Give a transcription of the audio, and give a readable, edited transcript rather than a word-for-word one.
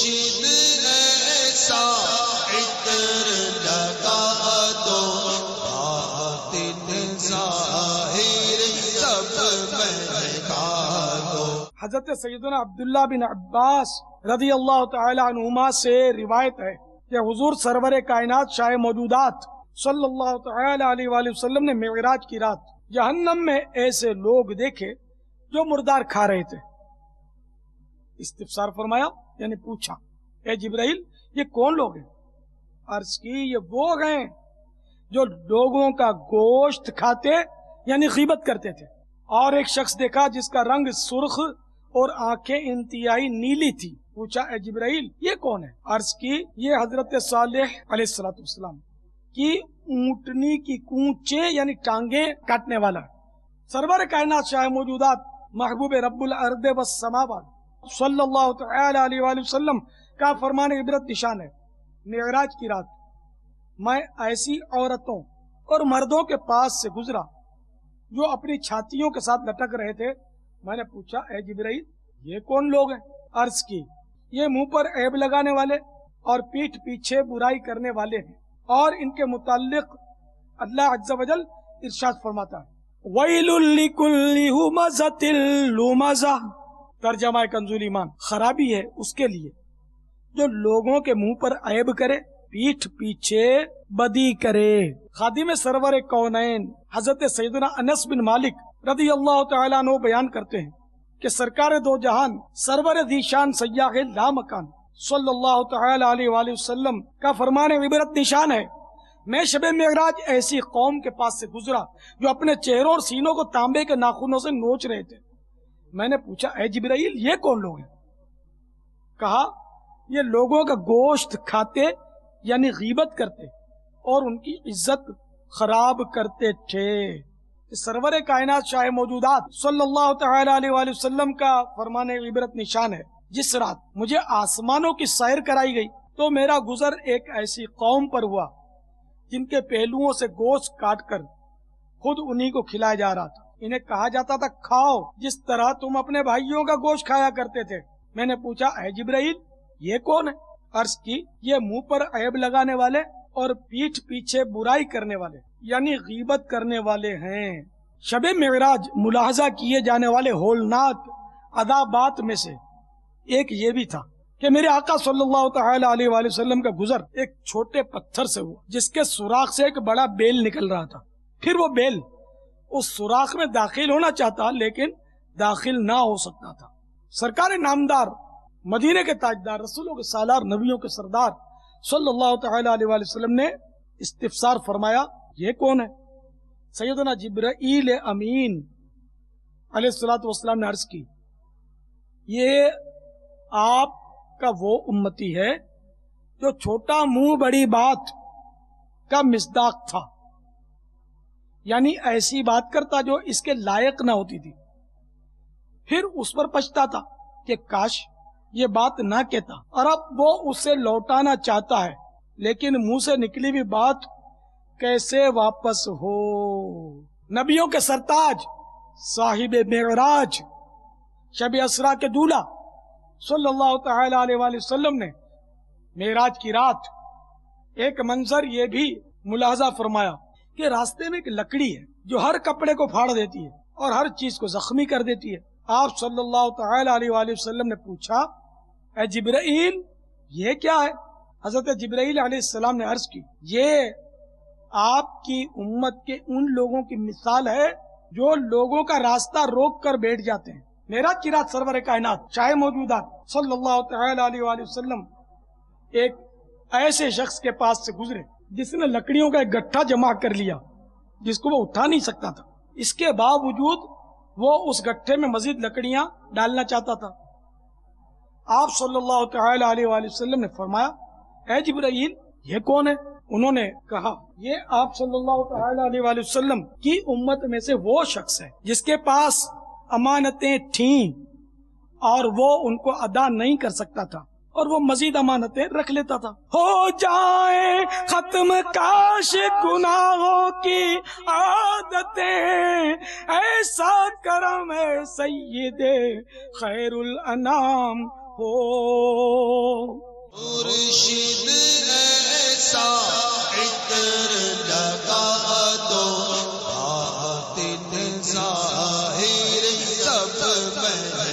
مرشد ایسا عطر لگا دو، باطن ظاہر سب مہکا دو۔ حضرت سیدنا عبداللہ بن عباس رضی اللہ تعالی عنہما سے روایت ہے کہ حضور سرور کائنات شاہ موجودات صلی اللہ تعالی علیہ وآلہ وسلم نے معراج کی رات جہنم میں ایسے لوگ دیکھے جو مردار کھا رہے تھے۔ استفسار فرمایا، یعنی پوچھا، اے جبرائیل یہ کون لوگ ہیں؟ عرض کی یہ وہ ہیں جو لوگوں کا گوشت کھاتے یعنی غیبت کرتے تھے۔ اور ایک شخص دیکھا جس کا رنگ سرخ اور آنکھیں انتہائی نیلی تھی۔ پوچھا، اے جبرائیل یہ کون ہے؟ عرض کی یہ حضرت صالح علیہ السلام کی اونٹنی کی کونچے یعنی ٹانگیں کاٹنے والا ہے۔ سرور کائنات شاہ موجودات محبوب رب الارض والسماوات صلی اللہ تعالی علیہ وآلہ وسلم کا فرمان عبرت نشان ہے۔ معراج کی رات میں ایسی عورتوں اور مردوں کے پاس سے گزرا جو اپنی چھاتیوں کے ساتھ لٹک رہے تھے۔ میں نے پوچھا، اے جبرائیل یہ کون لوگ ہیں؟ عرض کی یہ منہ پر عیب لگانے والے اور پیٹھ پیچھے برائی کرنے والے ہیں، اور ان کے متعلق اللہ عز و جل ارشاد فرماتا ہے، وَيْلٌ لِكُلِّ هُمَزَةٍ لُمَزَةٍ۔ ترجمہ کنزُ ایمان، خرابی ہے اس کے لیے جو لوگوں کے منہ پر عیب کرے، پیٹھ پیچھے بدی کرے۔ خادم سرور کونین حضرت سیدنا انس بن مالک رضی اللہ تعالیٰ عنہ بیان کرتے ہیں کہ سرکار دو جہان سرور ذیشان سیاح لا مکان صلی اللہ تعالی علیہ وآلہ وسلم کا فرمان عبرت نشان ہے، میں شب معراج ایسی قوم کے پاس سے گزرا جو اپنے چہروں اور سینوں کو تانبے کے ناخنوں سے نوچ رہے تھے۔ میں نے پوچھا، اے جبرائیل یہ کون لوگ ہیں؟ کہا یہ لوگوں کا گوشت کھاتے یعنی غیبت کرتے اور ان کی عزت خراب کرتے تھے۔ سرور کائنات شاہ موجودات صلی اللہ تعالی علیہ وآلہ وسلم کا فرمان عبرت نشان ہے، جس رات مجھے آسمانوں کی سیر کرائی گئی تو میرا گزر ایک ایسی قوم پر ہوا جن کے پہلوؤں سے گوشت کاٹ کر خود انہی کو کھلایا جا رہا تھا۔ انہیں کہا جاتا تھا کھاؤ جس طرح تم اپنے بھائیوں کا گوشت کھایا کرتے تھے۔ میں نے پوچھا، اے جبرائیل یہ کون ہے؟ عرض کی یہ منہ پر عیب لگانے والے اور پیٹھ پیچھے برائی کرنے والے یعنی غیبت کرنے والے ہیں۔ شب معراج ملاحظہ کیے جانے والے ہولناک عذابات میں سے ایک یہ بھی تھا کہ میرے آقا صلی اللہ تعالی علیہ وآلہ وسلم کا گزر ایک چھوٹے پتھر سے ہوا جس کے سوراخ سے ایک بڑا بیل نکل رہا تھا۔ پھر وہ بیل اس سوراخ میں داخل ہونا چاہتا لیکن داخل نہ ہو سکتا تھا۔ سرکار نامدار، مدینے کے تاجدار، رسولوں کے سالار، نبیوں کے سردار صلی اللہ تعالی علیہ وآلہ وسلم نے استفسار فرمایا، یہ کون ہے؟ سیدنا جبرائیل امین علیہ السلام نے عرض کی، یہ آپ کا وہ امتی ہے جو چھوٹا منہ بڑی بات کا مصداق تھا، یعنی ایسی بات کرتا جو اس کے لائق نہ ہوتی تھی، پھر اس پر پچھتاتا کہ کاش یہ بات نہ کہتا، اور اب وہ اسے لوٹانا چاہتا ہے لیکن منہ سے نکلی ہوئی بات کیسے واپس ہو۔ نبیوں کے سرتاج، صاحب معراج، شب اسرا کے دولہ صلی اللہ تعالی علیہ وآلہ وسلم نے معراج کی رات ایک منظر یہ بھی ملاحظہ فرمایا کہ راستے میں ایک لکڑی ہے جو ہر کپڑے کو پھاڑ دیتی ہے اور ہر چیز کو زخمی کر دیتی ہے۔ آپ صلی اللہ تعالی علیہ وآلہ وسلم نے پوچھا، اے جبرائیل یہ کیا ہے؟ حضرت جبرائیل علیہ السلام نے عرض کی، یہ آپ کی امت کے ان لوگوں کی مثال ہے جو لوگوں کا راستہ روک کر بیٹھ جاتے ہیں۔ معراج کی رات سرور کائنات شاہ موجودات صلی اللہ تعالی علیہ وآلہ وسلم ایک ایسے شخص کے پاس سے گزرے جس نے لکڑیوں کا ایک گٹھا جمع کر لیا جس کو وہ اٹھا نہیں سکتا تھا، اس کے باوجود وہ اس گٹھے میں مزید لکڑیاں ڈالنا چاہتا تھا۔ آپ صلی اللہ تعالی علیہ وآلہ وسلم نے فرمایا، اے جبرائیل یہ کون ہے؟ انہوں نے کہا، یہ آپ صلی اللہ تعالی علیہ وآلہ وسلم کی امت میں سے وہ شخص ہے جس کے پاس امانتیں تھیں اور وہ ان کو ادا نہیں کر سکتا تھا اور وہ مزید امانتیں رکھ لیتا تھا۔ ہو جائیں ختم کاش گناہوں کی عادتیں، ایسا کرم ہے سید خیر الانام ہو۔ مرشد ایسا عطر لگا دو باطن ظاہر سب میں